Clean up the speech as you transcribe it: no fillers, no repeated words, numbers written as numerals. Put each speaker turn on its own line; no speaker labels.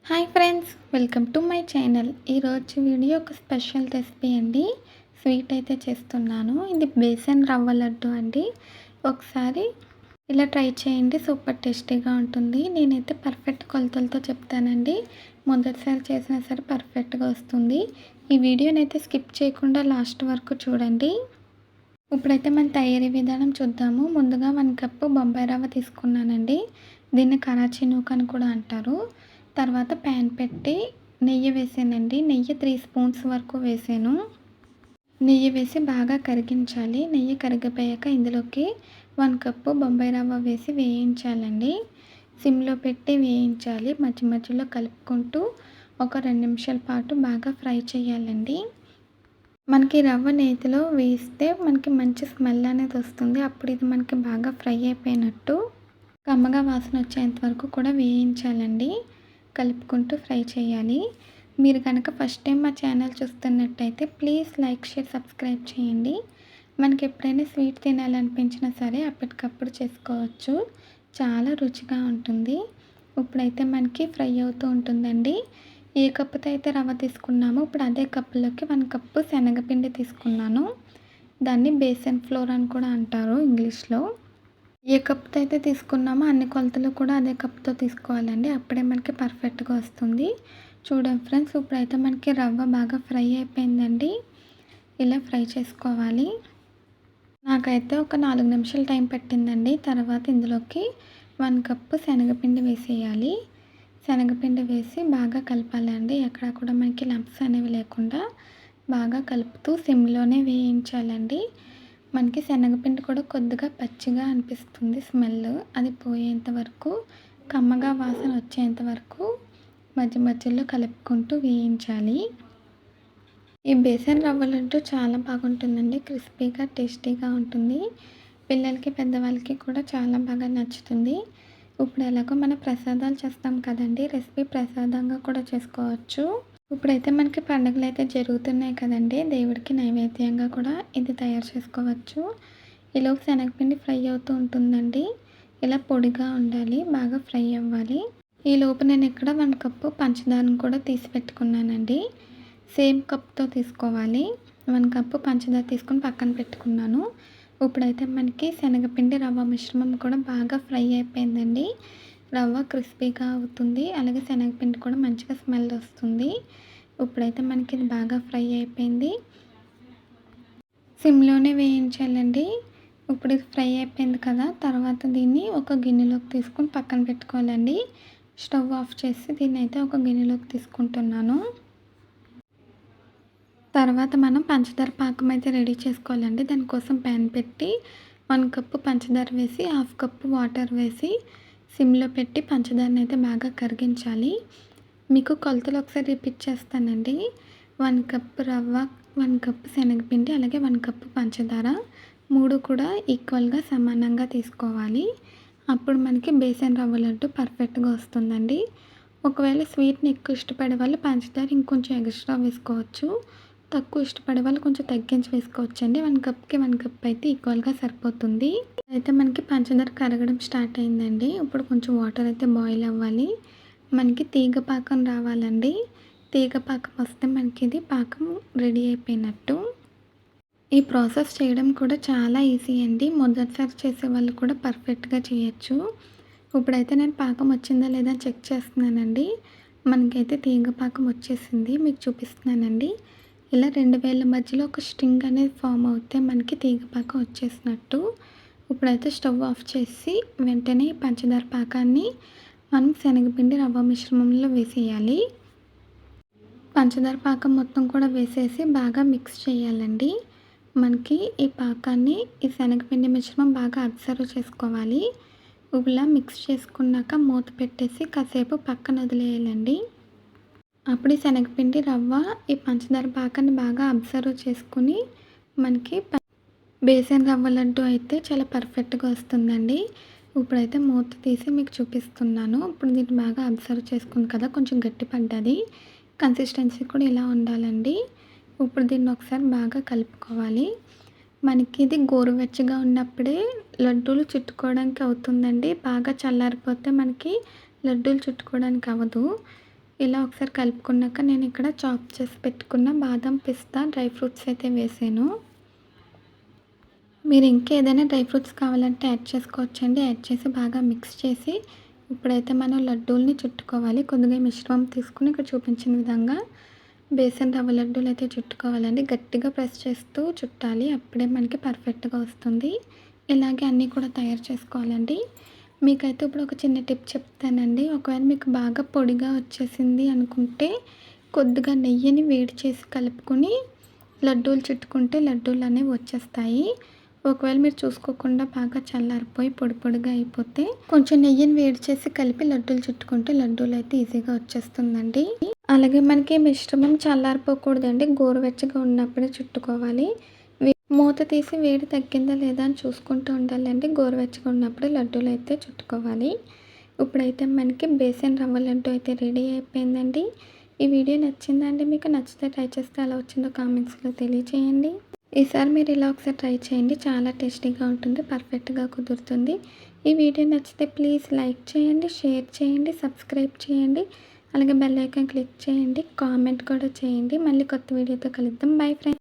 Hi friends, welcome to my channel. ఈరోజు video ఒక special recipe అండి. స్వీట్ అయితే చేస్తున్నాను. ఇది బేసన్ రవ్వ లడ్డు అండి. ఒకసారి ఇలా ట్రై చేయండి, సూపర్ టేస్టీగా ఉంటుంది. నేనైతే పర్ఫెక్ట్ కొలతలతో చెప్తానండి. మొదటిసారి చేసినా సరే పర్ఫెక్ట్గా వస్తుంది. ఈ వీడియోనైతే స్కిప్ చేయకుండా లాస్ట్ వరకు చూడండి. ఇప్పుడైతే మన తయారీ విధానం చూద్దాము. ముందుగా 1 కప్పు బొంబాయి రవ్వ తీసుకున్నానండి. దీన్ని కరాచీ నూక అని కూడా అంటారు. తర్వాత ప్యాన్ పెట్టి నెయ్యి వేసానండి. నెయ్యి 3 స్పూన్స్ వరకు వేసాను. నెయ్యి వేసి బాగా కరిగించాలి. నెయ్యి కరిగిపోయాక ఇందులోకి 1 కప్పు బొంబాయి రవ్వ వేసి వేయించాలండి. సిమ్లో పెట్టి వేయించాలి. మధ్య మధ్యలో కలుపుకుంటూ ఒక 2 నిమిషాల పాటు బాగా ఫ్రై చేయాలండి. మనకి రవ్వ నేతిలో వేస్తే మనకి మంచి స్మెల్ అనేది వస్తుంది. అప్పుడు ఇది మనకి బాగా ఫ్రై అయిపోయినట్టు. కమ్మగా వాసన వచ్చేంత వరకు కూడా వేయించాలండి. కలుపుకుంటూ ఫ్రై చేయాలి. మీరు కనుక ఫస్ట్ టైం మా ఛానల్ చూస్తున్నట్టయితే ప్లీజ్ లైక్, షేర్, సబ్స్క్రైబ్ చేయండి. మనకి ఎప్పుడైనా స్వీట్ తినాలనిపించినా సరే అప్పటికప్పుడు చేసుకోవచ్చు. చాలా రుచిగా ఉంటుంది. ఇప్పుడైతే మనకి ఫ్రై అవుతూ ఉంటుందండి. ఏ కప్పుతో అయితే రవ్వ తీసుకున్నామో ఇప్పుడు అదే కప్పులోకి 1 కప్పు శనగపిండి తీసుకున్నాను. దాన్ని బేసన్ ఫ్లోర్ అని కూడా అంటారు ఇంగ్లీష్లో. ఏ కప్తో అయితే తీసుకున్నామో అన్ని కొలతలు కూడా అదే కప్తో తీసుకోవాలండి. అప్పుడే మనకి పర్ఫెక్ట్గా వస్తుంది. చూడండి ఫ్రెండ్స్, ఇప్పుడైతే మనకి రవ్వ బాగా ఫ్రై అయిపోయిందండి. ఇలా ఫ్రై చేసుకోవాలి. నాకైతే ఒక 4 నిమిషాలు టైం పట్టిందండి. తర్వాత ఇందులోకి 1 కప్పు శనగపిండి వేసేయాలి. శనగపిండి వేసి బాగా కలపాలండి. ఎక్కడ కూడా మనకి లంప్స్ అనేవి లేకుండా బాగా కలుపుతూ సిమ్లోనే వేయించాలండి. మనకి శనగపిండి కూడా కొద్దిగా పచ్చిగా అనిపిస్తుంది. స్మెల్ అది పోయేంత వరకు, కమ్మగా వాసన వచ్చేంత వరకు మధ్య మధ్యలో కలుపుకుంటూ వేయించాలి. ఈ బేసన్ రవ్వ లడ్డు చాలా బాగుంటుందండి. క్రిస్పీగా, టేస్టీగా ఉంటుంది. పిల్లలకి, పెద్దవాళ్ళకి కూడా చాలా బాగా నచ్చుతుంది. ఇప్పుడు ఎలాగో మన ప్రసాదాలు చేస్తాం కదండి, రెసిపీ ప్రసాదంగా కూడా చేసుకోవచ్చు. ఇప్పుడైతే మనకి పండుగలు అయితే జరుగుతున్నాయి కదండి, దేవుడికి నైవేద్యంగా కూడా ఇది తయారు చేసుకోవచ్చు. ఈలోపు శనగపిండి ఫ్రై అవుతూ ఉంటుందండి. ఇలా పొడిగా ఉండాలి, బాగా ఫ్రై అవ్వాలి. ఈలోపు నేను ఇక్కడ 1 కప్పు పంచదారను కూడా తీసి పెట్టుకున్నానండి. సేమ్ కప్తో తీసుకోవాలి. 1 కప్పు పంచదార తీసుకొని పక్కన పెట్టుకున్నాను. ఇప్పుడైతే మనకి శనగపిండి రవ్వ మిశ్రమం కూడా బాగా ఫ్రై అయిపోయిందండి. రవ్వ క్రిస్పీగా అవుతుంది, అలాగే శనగపిండి కూడా మంచిగా స్మెల్ వస్తుంది. ఇప్పుడైతే మనకి ఇది బాగా ఫ్రై అయిపోయింది. సిమ్లోనే వేయించాలండి. ఇప్పుడు ఇది ఫ్రై అయిపోయింది కదా, తర్వాత దీన్ని ఒక గిన్నెలోకి తీసుకొని పక్కన పెట్టుకోవాలండి. స్టవ్ ఆఫ్ చేసి దీన్ని అయితే ఒక గిన్నెలోకి తీసుకుంటున్నాను. తర్వాత మనం పంచదార పాకం అయితే రెడీ చేసుకోవాలండి. దానికోసం ప్యాన్ పెట్టి 1 కప్పు పంచదార వేసి 1/2 కప్పు వాటర్ వేసి సిమ్లో పెట్టి పంచదారని అయితే బాగా కరిగించాలి. మీకు కొలతలు ఒకసారి రిపీట్ చేస్తానండి. 1 కప్పు రవ్వ, 1 కప్పు శనగపిండి, అలాగే 1 కప్పు పంచదార, 3 కూడా ఈక్వల్గా సమానంగా తీసుకోవాలి. అప్పుడు మనకి బేసన్ రవ్వ లడ్డు పర్ఫెక్ట్గా వస్తుందండి. ఒకవేళ స్వీట్ని ఎక్కువ ఇష్టపడే వాళ్ళు పంచదార ఇంకొంచెం ఎక్స్ట్రా వేసుకోవచ్చు. తక్కువ ఇష్టపడే వాళ్ళు కొంచెం తగ్గించి వేసుకోవచ్చండి. 1 కప్కి 1 కప్ అయితే ఈక్వల్గా సరిపోతుంది. అయితే మనకి పంచదార కరగడం స్టార్ట్ అయిందండి. ఇప్పుడు కొంచెం వాటర్ అయితే బాయిల్ అవ్వాలి. మనకి తీగ పాకం రావాలండి. తీగ పాకం వస్తే మనకి ఇది పాకం రెడీ అయిపోయినట్టు. ఈ ప్రాసెస్ చేయడం కూడా చాలా ఈజీ అండి. మొదటిసారి చేసే వాళ్ళు కూడా పర్ఫెక్ట్గా చేయొచ్చు. ఇప్పుడైతే నేను పాకం వచ్చిందా లేదా అని చెక్ చేస్తున్నానండి. మనకైతే తీగ పాకం వచ్చేసింది, మీకు చూపిస్తున్నానండి. ఇలా 2 వేళ్ళ మధ్యలో ఒక స్ట్రింగ్ అనేది ఫామ్ అవుతే మనకి తీగపాకం వచ్చేసినట్టు. ఇప్పుడైతే స్టవ్ ఆఫ్ చేసి వెంటనే పంచదార పాకాన్ని మనం శనగపిండి రవ్వ మిశ్రమంలో వేసేయాలి. పంచదార పాకం మొత్తం కూడా వేసేసి బాగా మిక్స్ చేయాలండి. మనకి ఈ పాకాన్ని, ఈ శనగపిండి మిశ్రమం బాగా అబ్జర్వ్ చేసుకోవాలి. ఇలా మిక్స్ చేసుకున్నాక మూత పెట్టేసి కాసేపు పక్కన వదిలేయాలండి. అప్పుడు ఈ శనగపిండి రవ్వ ఈ పంచదార పాకాన్ని బాగా అబ్జర్వ్ చేసుకుని మనకి బేసన్ రవ్వ లడ్డు అయితే చాలా పర్ఫెక్ట్గా వస్తుందండి. ఇప్పుడైతే మూత తీసి మీకు చూపిస్తున్నాను. ఇప్పుడు దీన్ని బాగా అబ్జర్వ్ చేసుకుంది కదా, కొంచెం గట్టి పడ్డది. కన్సిస్టెన్సీ కూడా ఇలా ఉండాలండి. ఇప్పుడు దీన్ని ఒకసారి బాగా కలుపుకోవాలి. మనకి ఇది గోరువెచ్చగా ఉన్నప్పుడే లడ్డూలు చుట్టుకోవడానికి అవుతుందండి. బాగా చల్లారిపోతే మనకి లడ్డూలు చుట్టుకోవడానికి అవ్వదు. ఇలా ఒకసారి కలుపుకున్నాక నేను ఇక్కడ చాప్ చేసి పెట్టుకున్న బాదం, పిస్తా, డ్రై ఫ్రూట్స్ అయితే వేసాను. మీరు ఇంకేదైనా డ్రై ఫ్రూట్స్ కావాలంటే యాడ్ చేసుకోవచ్చండి. యాడ్ చేసి బాగా మిక్స్ చేసి ఇప్పుడైతే మనం లడ్డూల్ని చుట్టుకోవాలి. కొద్దిగా మిశ్రమం తీసుకుని ఇక్కడ చూపించిన విధంగా బేసన్ రవ్వ లడ్డూలు అయితే చుట్టుకోవాలండి. గట్టిగా ప్రెస్ చేస్తూ చుట్టాలి. అప్పుడే మనకి పర్ఫెక్ట్గా వస్తుంది. ఇలాగే అన్నీ కూడా తయారు చేసుకోవాలండి. మీకైతే ఇప్పుడు ఒక చిన్న టిప్ చెప్తానండి. ఒకవేళ మీకు బాగా పొడిగా వచ్చేసింది అనుకుంటే కొద్దిగా నెయ్యిని వేడి చేసి కలుపుకొని లడ్డూలు చుట్టుకుంటే లడ్డూలు అనేవి వచ్చేస్తాయి. ఒకవేళ మీరు చూసుకోకుండా బాగా చల్లారిపోయి పొడి పొడిగా అయిపోతే కొంచెం నెయ్యిని వేడి చేసి కలిపి లడ్డూలు చుట్టుకుంటే లడ్డూలు అయితే ఈజీగా వచ్చేస్తుందండి. అలాగే మనకి మిశ్రమం చల్లారిపోకూడదండి. గోరువెచ్చగా ఉన్నప్పుడే చుట్టుకోవాలి. మూత తీసి వేడి తగ్గిందా లేదా అని చూసుకుంటూ ఉండాలండి. గోరువెచ్చగా ఉన్నప్పుడే లడ్డూలు అయితే చుట్టుకోవాలి. ఇప్పుడైతే మనకి బేసన్ రవ్వ లడ్డు అయితే రెడీ అయిపోయిందండి. ఈ వీడియో నచ్చిందండి మీకు? నచ్చితే ట్రై చేస్తే ఎలా వచ్చిందో కామెంట్స్లో తెలియచేయండి. ఈసారి మీరు ఇలా ఒకసారి ట్రై చేయండి. చాలా టేస్టీగా ఉంటుంది. పర్ఫెక్ట్గా కుదురుతుంది. ఈ వీడియో నచ్చితే ప్లీజ్ లైక్ చేయండి, షేర్ చేయండి, సబ్స్క్రైబ్ చేయండి. అలాగే బెల్ ఐకాన్ క్లిక్ చేయండి. కామెంట్ కూడా చేయండి. మళ్ళీ కొత్త వీడియోతో కలుద్దాం. Bye friends.